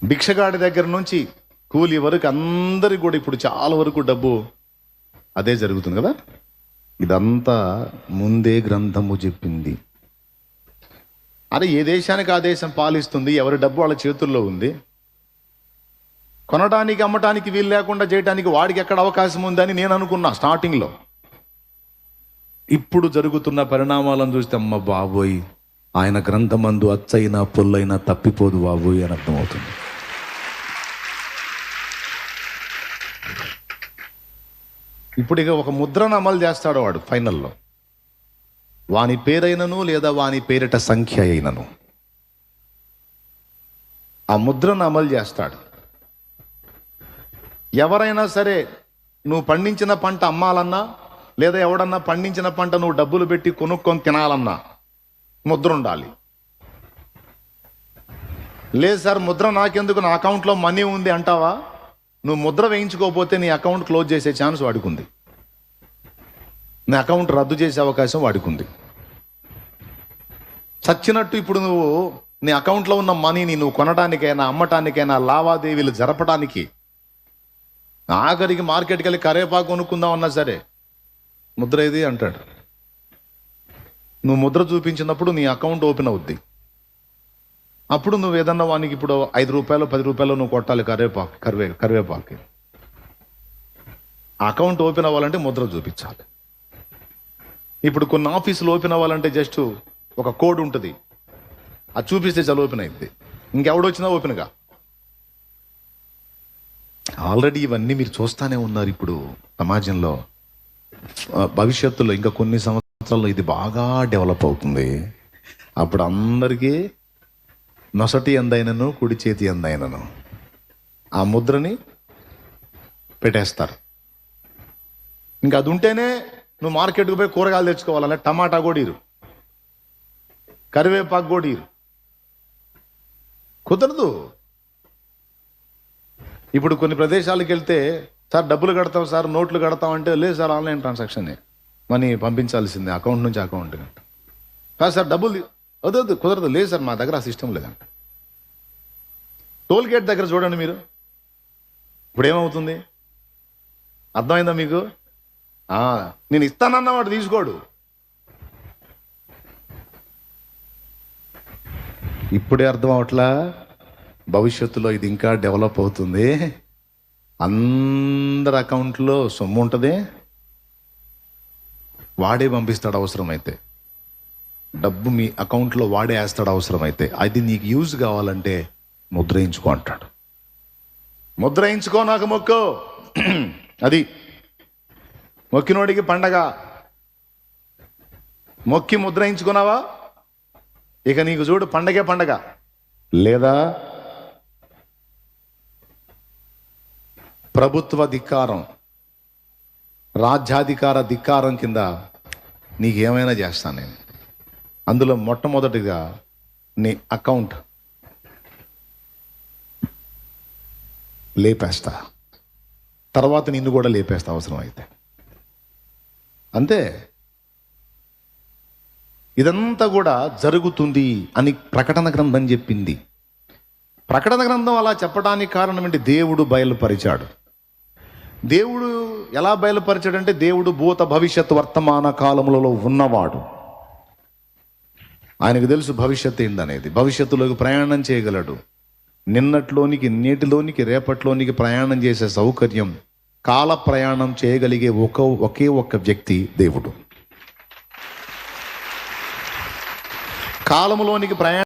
భిక్షగాడి దగ్గర నుంచి కూలి వరకు అందరికి కూడా ఇప్పుడు చాలా వరకు డబ్బు అదే జరుగుతుంది కదా. ఇదంతా ముందే గ్రంథము చెప్పింది. అరే ఏ దేశానికి ఆ దేశం పాలిస్తుంది, ఎవరి డబ్బు వాళ్ళ చేతుల్లో ఉంది. కొనడానికి అమ్మటానికి వీలు లేకుండా చేయడానికి వాడికి ఎక్కడ అవకాశం ఉందని నేను అనుకున్నా స్టార్టింగ్లో. ఇప్పుడు జరుగుతున్న పరిణామాలను చూస్తే అమ్మ బాబోయ్, ఆయన గ్రంథమందు అచ్చైనా పొల్లైనా తప్పిపోదు బాబోయ్ అని అర్థమవుతుంది. ఇప్పుడు ఇక ఒక ముద్రను అమలు చేస్తాడు వాడు ఫైనల్లో. వాని పేరైనను లేదా వాని పేరిట సంఖ్య అయినను ఆ ముద్రను అమలు చేస్తాడు. ఎవరైనా సరే నువ్వు పండించిన పంట అమ్మాలన్నా లేదా ఎవడన్నా పండించిన పంట నువ్వు డబ్బులు పెట్టి కొనుక్కొని తినాలన్నా ముద్ర ఉండాలి. లేదు సార్ ముద్ర నాకెందుకు, నా అకౌంట్లో మనీ ఉంది అంటావా, నువ్వు ముద్ర వేయించుకోకపోతే నీ అకౌంట్ క్లోజ్ చేసే ఛాన్స్ వాడుకుంది, నీ అకౌంట్ రద్దు చేసే అవకాశం వాడుకుంది. చచ్చినట్టు ఇప్పుడు నువ్వు నీ అకౌంట్లో ఉన్న మనీని నువ్వు కొనడానికైనా అమ్మటానికైనా లావాదేవీలు జరపడానికి, ఆఖరికి మార్కెట్కి వెళ్ళి కరేపాకు కొనుక్కుందాం అన్నా సరే ముద్ర ఏది అంటాడు. నువ్వు ముద్ర చూపించినప్పుడు నీ అకౌంట్ ఓపెన్ అవుద్ది. అప్పుడు నువ్వు ఏదన్నా వానికి ఇప్పుడు 5 రూపాయలు 10 రూపాయలు నువ్వు కొట్టాలి కరివేపాకు. అకౌంట్ ఓపెన్ అవ్వాలంటే ముద్ర చూపించాలి. ఇప్పుడు కొన్ని ఆఫీసులు ఓపెన్ అవ్వాలంటే జస్ట్ ఒక కోడ్ ఉంటుంది, అది చూపిస్తే చాలా ఓపెన్ అయింది, ఇంకెవడొచ్చినా ఓపెన్గా. ఆల్రెడీ ఇవన్నీ మీరు చూస్తూనే ఉన్నారు. ఇప్పుడు సమాజంలో భవిష్యత్తులో ఇంకా కొన్ని సంవత్సరాల్లో ఇది బాగా డెవలప్ అవుతుంది. అప్పుడు అందరికీ నొసటి ఎందైనను కుడి చేతి ఎందైనను ఆ ముద్రని పెట్టేస్తారు. ఇంకా అది ఉంటేనే నువ్వు మార్కెట్కి పోయి కూరగాయలు తెచ్చుకోవాలన్నా టమాటా కూడా ఇరు, కరివేపాకు కూడా ఇరు, కుదరదు. ఇప్పుడు కొన్ని ప్రదేశాలకు వెళ్తే సార్ డబ్బులు కడతాం సార్, నోట్లు కడతాం అంటే లేదు సార్ ఆన్లైన్ ట్రాన్సాక్షన్, మనీ పంపించాల్సిందే అకౌంట్ నుంచి అకౌంట్. కాదు సార్ డబ్బులు వద్దు కుదరదు, లేదు సార్ మా దగ్గర ఆ సిస్టమ్ లేదంట. టోల్ గేట్ దగ్గర చూడండి మీరు, ఇప్పుడు ఏమవుతుంది అర్థమైందా మీకు? నేను ఇస్తానన్న వాడు తీసుకోడు. ఇప్పుడే అర్థం అవట్లా, భవిష్యత్తులో ఇది ఇంకా డెవలప్ అవుతుంది. అందరి అకౌంట్లో సొమ్ము ఉంటుంది, వాడే పంపిస్తాడు అవసరమైతే, డబ్బు మీ అకౌంట్లో వాడే వేస్తాడు అవసరమైతే. అది నీకు యూజ్ కావాలంటే ముద్రయించుకో అంటాడు. ముద్రయించుకో నాకు మొక్కు, అది మొక్కినోడికి పండగ. మొక్కి ముద్రయించుకున్నావా ఇక నీకు చూడు పండగే పండగ. లేదా ప్రభుత్వ ధిక్కారం, రాజ్యాధికార ధిక్కారం కింద నీకేమైనా చేస్తాను నేను. అందులో మొట్టమొదటిగా నీ అకౌంట్ లేపేస్తా, తర్వాత నిన్ను కూడా లేపేస్తా అవసరం అయితే. అంతే. ఇదంతా కూడా జరుగుతుంది అని ప్రకటన గ్రంథం చెప్పింది. ప్రకటన గ్రంథం అలా చెప్పడానికి కారణం ఏంటి? దేవుడు బయలుపరిచాడు. దేవుడు ఎలా బయలుపరిచాడంటే, దేవుడు భూత భవిష్యత్ వర్తమాన కాలములలో ఉన్నవాడు. ఆయనకు తెలుసు భవిష్యత్తు ఏందనేది. భవిష్యత్తులోకి ప్రయాణం చేయగలడు. నిన్నట్లోనికి నేటిలోనికి రేపట్లోనికి ప్రయాణం చేసే సౌకర్యం, కాల ప్రయాణం చేయగలిగే ఒకే ఒక్క వ్యక్తి దేవుడు. కాలములోనికి ప్రయాణం